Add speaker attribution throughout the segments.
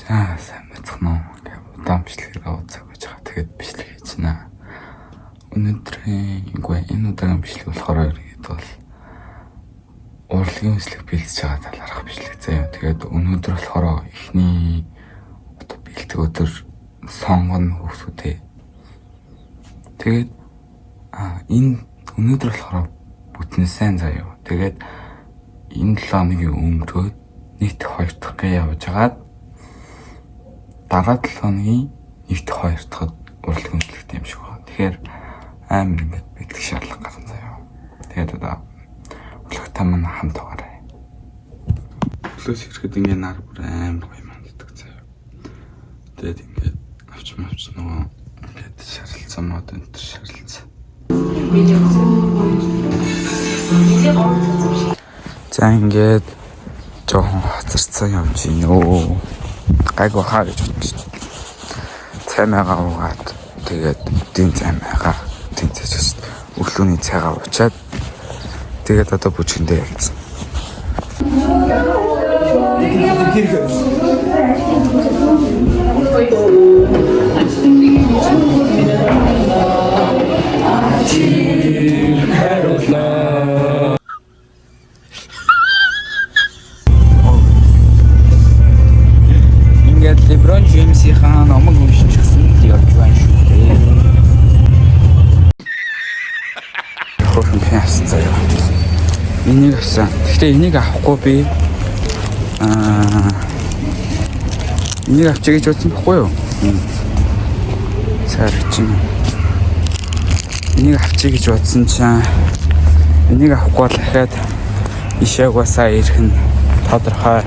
Speaker 1: За сайн мэцгэн үү. Удаан бичлэгээр аваад гэж байгаа. Тэгээд бичлэг хийж байна. Өнөөдрийн энэ удаагийн бичлэг болохоор ирээд бол урлагийн үслэг бэлдэж байгаа талаарх бичлэг заяа. Тэгээд өнөөдөр болохоор эхний бэлтгэх өдөр сонгоно хөвсүүдээ. Тэгээд энэ өнөөдөр болохоор бүтэн сайн заяа. Тэгээд энэ 7 хоногийн өнгөрөөд нийт 2 дахь явж агаад дараа 7 хоногийн нийт 2 дахь урлагийн үслэгтэй юм шиг байна. Тэгэхээр амар ингээд бэлтгэх шаардлага гарсан заяа. Тэгээд одоо урлагтай маань хамт байгаарай. Өглөөс ирэхэд ингээд нар бүр амар гоё манддаг заяа. Тэгээд ингээд авч нөгөө ингээд шарилцсан мод энэ шарилцсан. За ингээд жоохон хацарсан юм чинь өө гайгүй хаа гэж бодсон. Цаймаагаа уугаад тэгээд эдийн цаймаагаа тэнцэж өглөөний цайгаа уучаад тэгээд одоо бүжгэндээ явсан. Леброн Джеймсийн номог уншчихсан явж байна шүү дээ. Хөрхөн фэс заяа. Энийг авсан. Гэхдээ энийг авахгүй би энийг авчиг гэж бодсон байхгүй юу? Цаар чинь. Энийг авчиг гэж бодсон чинь энийг авахгүй дахиад ишээгвасаа ирэх нь тодорхой.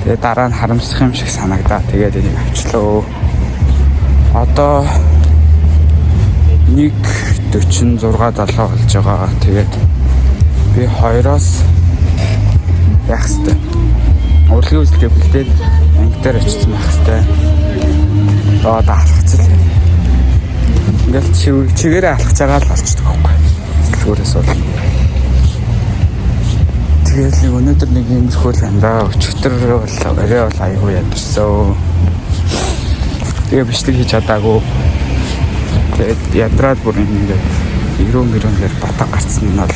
Speaker 1: Тэгээ дараа нь харамсах юм шиг санагдаа. Тэгээд энийг авчлаа. Одоо 1:46 болж байгаа. Тэгээд би 2-оос яах вэ? Урлагийн үслэгээ бэлдээд анги дээр очсон байх хэвээр. Одоо алхацл. Ингээл чигээрээ алхаж байгаа л болчихдог байхгүй. Дэлгүүрээс бол. Тэгээд өнөөдөр нэг юмсхүүл амраа өчтөр бол орой бол аягүй ядарсан. Тэгээ бичлэг хийж чадаагүй. Тэгээд ядраад бүр ингээд ирүүн батаг гарцсан нь бол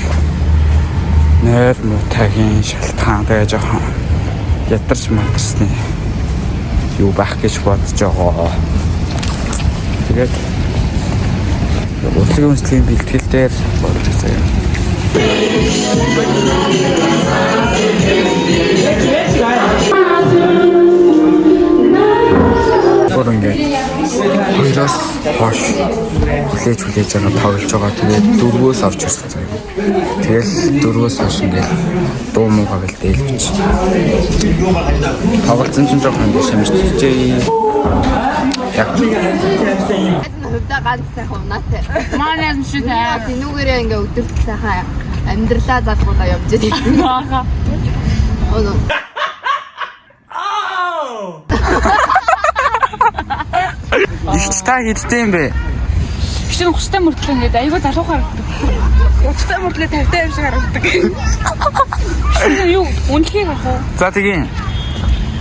Speaker 1: нойр мутагийн шалтгаан тэгээ жоохон ядарч мантарсны юу байх гэж бодож байгаа. Тэгээд урлагийн үслийн бэлтгэл дээр бодож байгаа. Бүрэнгээ хоёроос хойш хүлээж байгаа тоглож байгаа. Тэгээд 4-өөс орж ирсэн заяа. Тэгэл 4-өөс хойш ингээд дуу муугаа гэл дээлвч. Тоглолцсон чинь жоохон шимжчихжээ. Яг
Speaker 2: хөвдө ганц сайхан унаатай. Манай юм шиг таа. Тэнүүгээрээ ингээ өдөрт сайхан амьдралаа загвуулаа явж байгаа. Оо.
Speaker 1: Их та хийдтэй юм бэ?
Speaker 3: Гişэн хустай мөртлөө ингээд айгүй залуу харагддаг. Хустай мөртлөө 50 юм шиг харагддаг. Юу үнэлгийг авах уу?
Speaker 1: За тийм.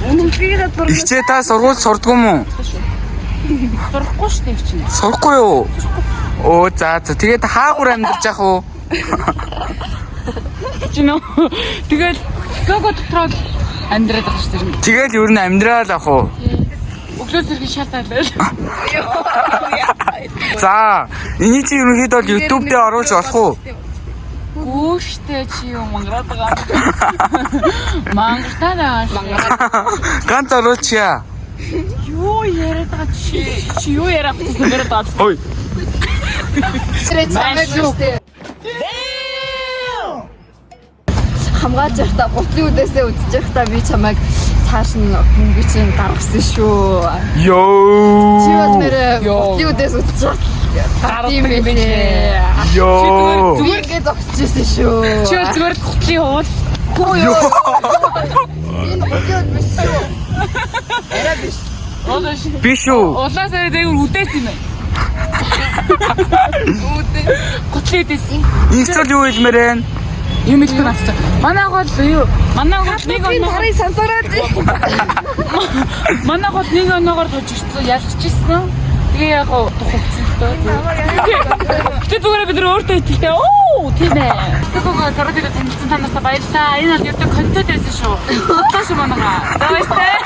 Speaker 3: Үнэлгийг дуртай.
Speaker 1: Ихчээ та сургууль сурдгүй мүү?
Speaker 3: Сурахгүй шүү дээ чинь.
Speaker 1: Сурахгүй юу? Оо за тэгээд хаагур амьдарч яах вэ?
Speaker 3: Чинөө тэгэл лого дотроо амьдраад байгаа шүү дээ.
Speaker 1: Тэгэл ер нь амьдрал ах уу?
Speaker 3: Өглөөс ирэх шалтгаалаа.
Speaker 1: За, энэ чи ерөнхийдөө бол YouTube дээр оруулж болох уу?
Speaker 3: Гүүштэй чи юу мангараад байгаа. Мангартаа
Speaker 1: Ганц оруулчихъя.
Speaker 3: Юу яриад байгаа чи юу яриад байгаа юм бэ?
Speaker 1: Ой.
Speaker 2: Хамгаалж явахдаа гутлын үдээсээ үдчих явахдаа би чамайг цааш нь мөнгө чинь гаргасан шүү.
Speaker 1: Йоо.
Speaker 2: Чи бол нэрээ гутлын үдээс үдчих. Гаргасан юм бэ?
Speaker 1: Йоо.
Speaker 2: Зүгээр гэж зогсчихсэн шүү.
Speaker 3: Чи зүгээр гутлын уул.
Speaker 2: Хөө ёо. Энэ гутлын биш шүү. Арай биш.
Speaker 1: Биш үү?
Speaker 3: Улаасаа дээгүүр үдээс юм байна. Үдээ. Гутлын үдээс.
Speaker 1: Инстал юу хэлмээр вэ?
Speaker 3: юм их наацсан. Манай гол юу? Манай гол нэг оноо
Speaker 2: харыг сансараад.
Speaker 3: манай гол нэг оноогоор тож ирсэн ялчихсан. Тэгээ яг тухайцсан тоо. Тэ зүгээр бид өөртөө итгэлтэй. Оо тийм ээ. Тэгвэл төрөдөө танилцсан танаас баярлалаа. Энэ бол ертөнц контент байсан шүү. Бодлоо шүү манайгаа. За баярлалаа.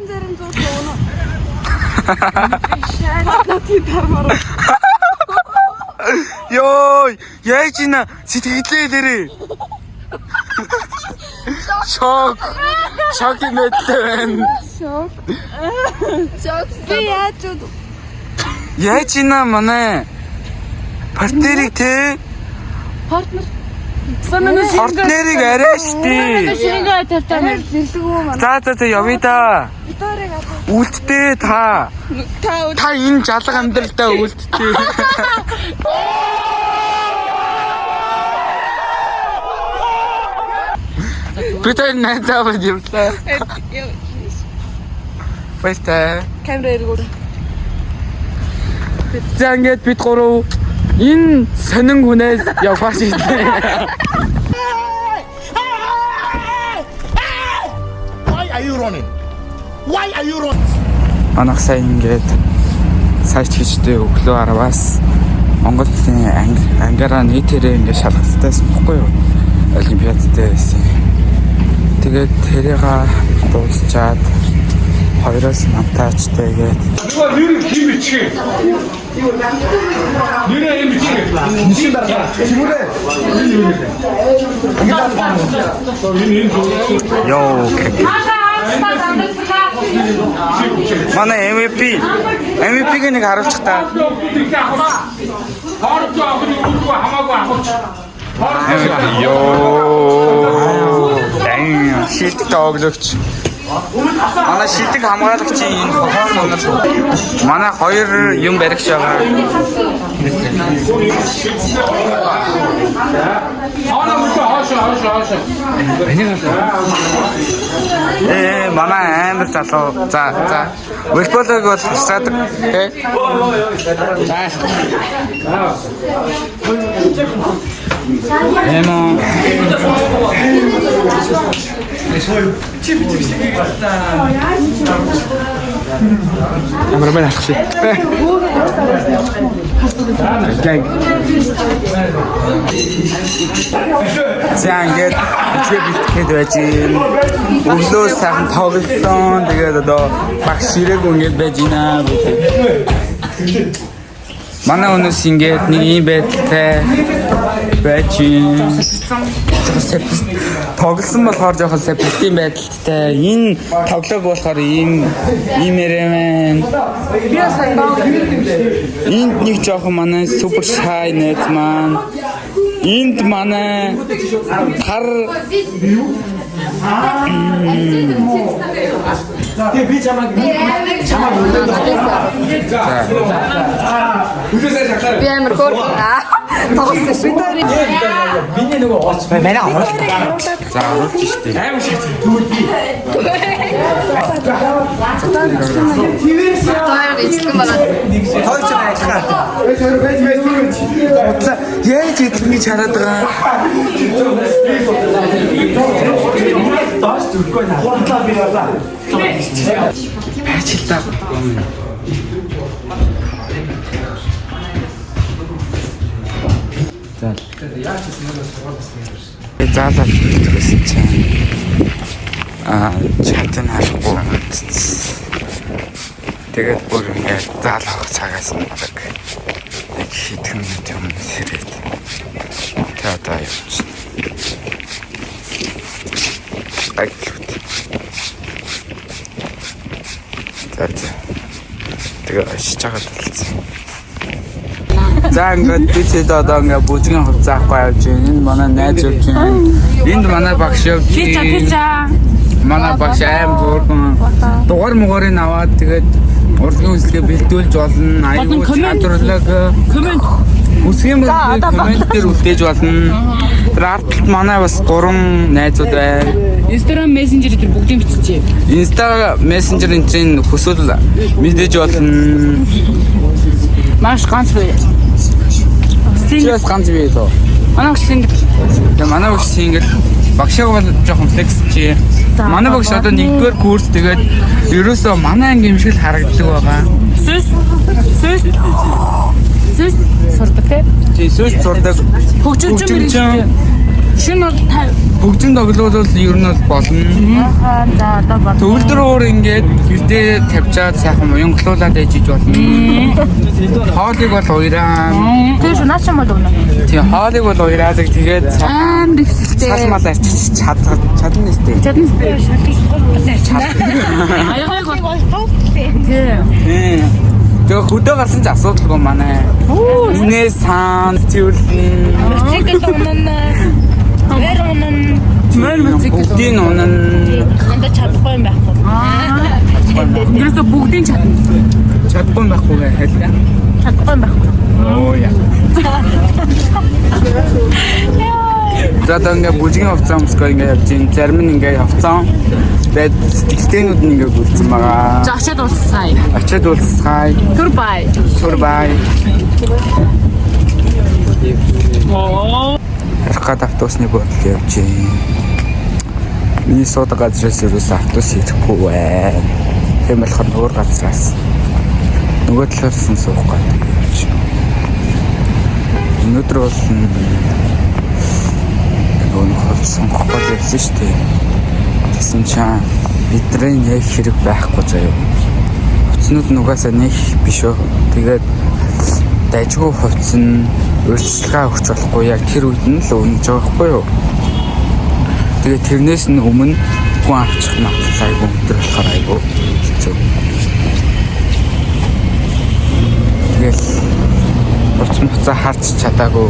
Speaker 2: Зарим зураг өгнө. Шаардлагатай дармаар.
Speaker 1: Йоо, яаж ийна сэтгэлээ дээрээ. Шок. Шок юм байна.
Speaker 2: Шок. Би яаж вэ?
Speaker 1: Яаж ийна манай партнерийг те
Speaker 3: Партнер. Сананаас
Speaker 1: партнерийг арайшти.
Speaker 3: шингээ тавтаа.
Speaker 2: Зэрлэгөө маань.
Speaker 1: За явъя да. Үлдтээ та. Та энэ жалга амьдралдаа үлдтээ. Бид энэ найзаа явлаа. Баяртай.
Speaker 2: Камера эргүүр.
Speaker 1: За ингээд бид гурав энэ сонин хүнээс явах шийдээ.
Speaker 4: Why are you running? Why are you running?
Speaker 1: Манайх сайн ингээд сайч хийжтэй өглөө 10-аас Монгол хэлний ангиараа нийтээрээ ингээд шалгалтайсан бохгүй юу? Олимпиадтай байсан. Тэгээд тэрийг дуусчаад 2-оос намтаачтай гээд
Speaker 5: нэр хим бичгээ. Нэр хим бичгээ. Нишин дараа. Чимүрэ.
Speaker 1: ёо. Манай MVP-г нэг харуулчих та.
Speaker 5: Хоорч авах нь үгүй хамаагүй авах.
Speaker 1: Ёо. Дан шилдэг оглогч. Манай шилдэг хамгаалагчийн энэ хоол шүү. Манай хоёр юм баригч байгаа. Манай амар залуу. За. Волейболыг бол хасаадаг. Камерамен алах шээ. За ингээд бэлтгэхэд байж өглөө сайхан тоглосон. Тэгээд одоо багш ширээг ингээд байж байна. Манай өнөөс ингээд нэг юм байдалтай байж тоглосон болохоор жоохон сепартийн байдалтай. Энэ тоглоог болохоор ийм ярэмэн. Энд нэг жоохон манай супер шай нэт маань. Энд манай хар
Speaker 4: Би чамаг
Speaker 2: Би амар хөр. Тоглосон шүү.
Speaker 4: миний нөгөө оч манай оруулах.
Speaker 1: за оруулж штеп.
Speaker 4: Амар шиг.
Speaker 2: Таар ичгэн байна.
Speaker 4: Тойч ажиллах.
Speaker 1: Яаж идэх гэж хараад байгаа.
Speaker 4: Тооч зүрхгүй наа. Хурлаа би болоо.
Speaker 1: Ажилтаа. За. Заалаа гэсэн чинь чамтай харахгүй. Тэгээд бүр ингээд заалах цагаас нэг хитэн мэт юм сэрээд. Тэ одоо явчих. Тэгээ ашиж байгаа талцсан. За ингээд бид одоо ингээд бүжгийн хувцас авахгүй явж байна. Энэ манай найз явж байна. Энд манай багш явж байна. Манай багш аим зурган дугаар мугаарыг аваад тэгээд урлагийн үйлчлэгээ бэлдүүлж болно. Аюул чадварлаг комент үсгийн комент дээр үлдээж болно. Тэр артталт манай бас 3 найзууд байна.
Speaker 3: Instagram Messenger дээр бүгдийг биччихье.
Speaker 1: Insta Messenger энэ хүсвэл мэдээж болно.
Speaker 3: Маш ганц бай.
Speaker 1: Чиэс ганц бий тоо.
Speaker 3: Манай багш ингэ.
Speaker 1: Тэгээ манай багш ингэж багшааг бол жоохон флекс чи. Манай багш одоо 1-р курс тэгээд ерөөсөө манай анги юм шиг л харагддаг байгаа.
Speaker 3: Сүс сурдаг те.
Speaker 1: Чи сүс зурдаг.
Speaker 3: Хөгжимчин. Шинэ
Speaker 1: Хөгжим тоглолт бол ер нь бол болно.
Speaker 3: за одоо бод.
Speaker 1: Төгөлдрөөр ингээд хилдээ тавьчаад сайхан уянгалуулаад ээжиж болно. Хоолыг бол уйраа.
Speaker 3: Тэр шүү наач юм бол өгнө.
Speaker 1: Тий хоолыг бол уйраадаг тэгээд цал мал арчиж чадна нэстэй.
Speaker 3: Аягааг бол тий.
Speaker 1: Тэгээ хөдөө гарсан ч асуудалгүй манай. Инээс цаан цэвэрлэн.
Speaker 3: Мотоцикл унана.
Speaker 1: Бүгдийн унан.
Speaker 3: Надад чадахгүй юм байхгүй. Тэрээс бүгдийн
Speaker 1: Чадахгүй байхгүй хайлаа.
Speaker 3: чадахгүй юм байхгүй.
Speaker 1: Оо яа. За одоо ингээ бүжгийн хувцас өмсгөө ингээ явж ийн. Зарим нь ингээ явцсан. Тэгээд сэтгэлтээнүүд нь ингээ гүйлсэн байгаа.
Speaker 3: За очиад уулзсай.
Speaker 1: Очиад уулзсай.
Speaker 3: Түр бай.
Speaker 1: Ярих гад автобусны бодол явж ийн. Миний суудаг газраас ерөөс автобус ирэхгүй бай. Тийм болохоор өөр газраас нөгөө талаас нь суух гэдэг явж ийн. Өнөөдөр бол нөгөө хувцас сонгох бол явсан шүү дээ. Тэгсэн чинь бидний нэг хэрэг байхгүй заяа. Хувцснууд нугасаа нэг биш үү. Тэгээд дайжгүй хувцс нь урьдчилгаа өгч болохгүй яг тэр үед нь л өнөж байгаа байхгүй юу. Тэгээд тэрнээс нь өмнө хүн авчих нь айгүй өндөр болохоор айгүй хэцүү. Тэгэл буцаа харч чадаагүй.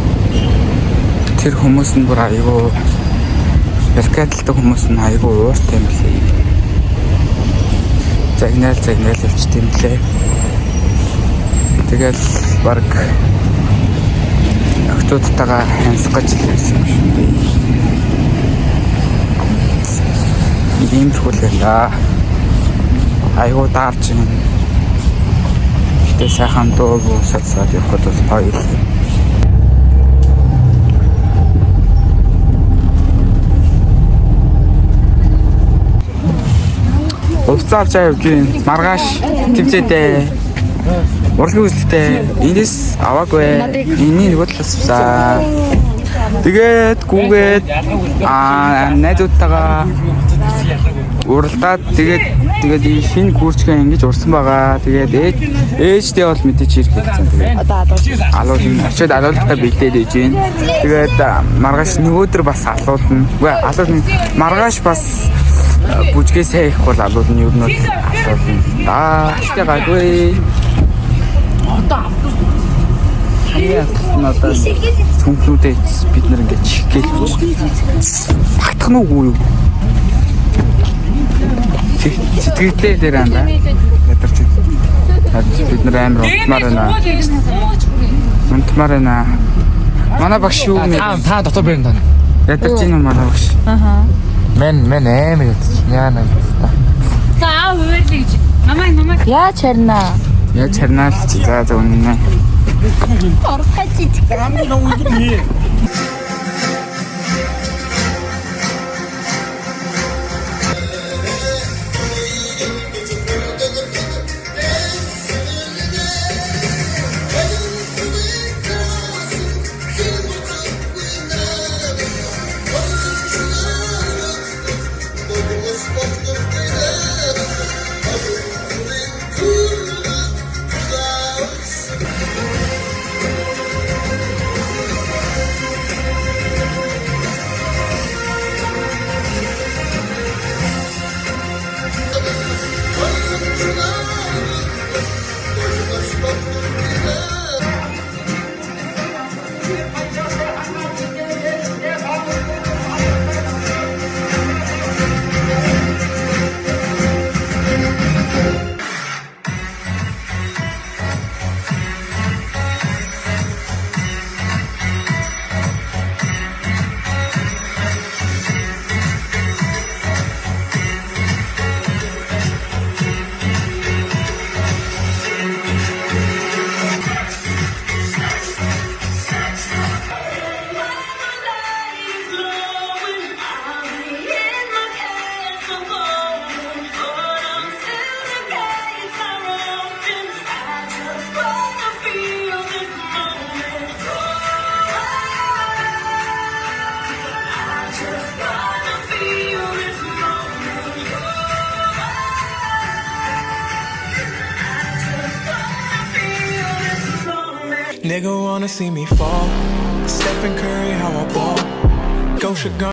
Speaker 1: Тэр хүмүүс нь бүр айгүй баркадлдаг хүмүүс нь айгүй ууртай юм лээ. Загнаал явчихсан юм лээ. Тэгэл баг охтуудтайгаа хянсгаж ирсэн юм шиг дээ. Ийм зүйлээ айгүй даарч юм. Гэтэ сайхан дуу сацаад явхад бол гоё л. Хувцас авч явж гин маргааш тэмцээтэй урлагийн үзэлтэй энэс аваагүй энэний нөгөө талаас авсаа. Тэгээд гүгээд найзуудтайгаа уралдаад тэгээд шинэ гүрчгээ ингэж урсан байгаа. Тэгээд ээжтэй бол мэдээч ирэх гэсэн. Тэгээд алуулна. Очиод алуулахтаа бэлдээд ээж гин. Тэгээд маргааш нөгөөдөр бас алуулна. Үгүй алуулна. Маргааш бас бүжгээ сайн их бол алуулна. Юу нь алуулна. Тэгтээ гайгүй. Одоо цөмхнүүдээ бид нэр ингэж чихгээл багтах нь үгүй юу? Сэтгэлдээ дээр андаа. Ядарч бид нар амар унтмаар байна. Манай багш юу нэ?
Speaker 6: Та дотор бэрэн тань.
Speaker 1: Ядарч юм манай багш.
Speaker 6: Мен амар яана.
Speaker 3: За хөөрлөж. Намайг.
Speaker 2: Яаж харнаа?
Speaker 1: Яаж харнаа л чи за үнэнэ.
Speaker 2: Орхач.
Speaker 7: Nigga wanna see me fall. Stephen Curry, how I ball. Gosha gun.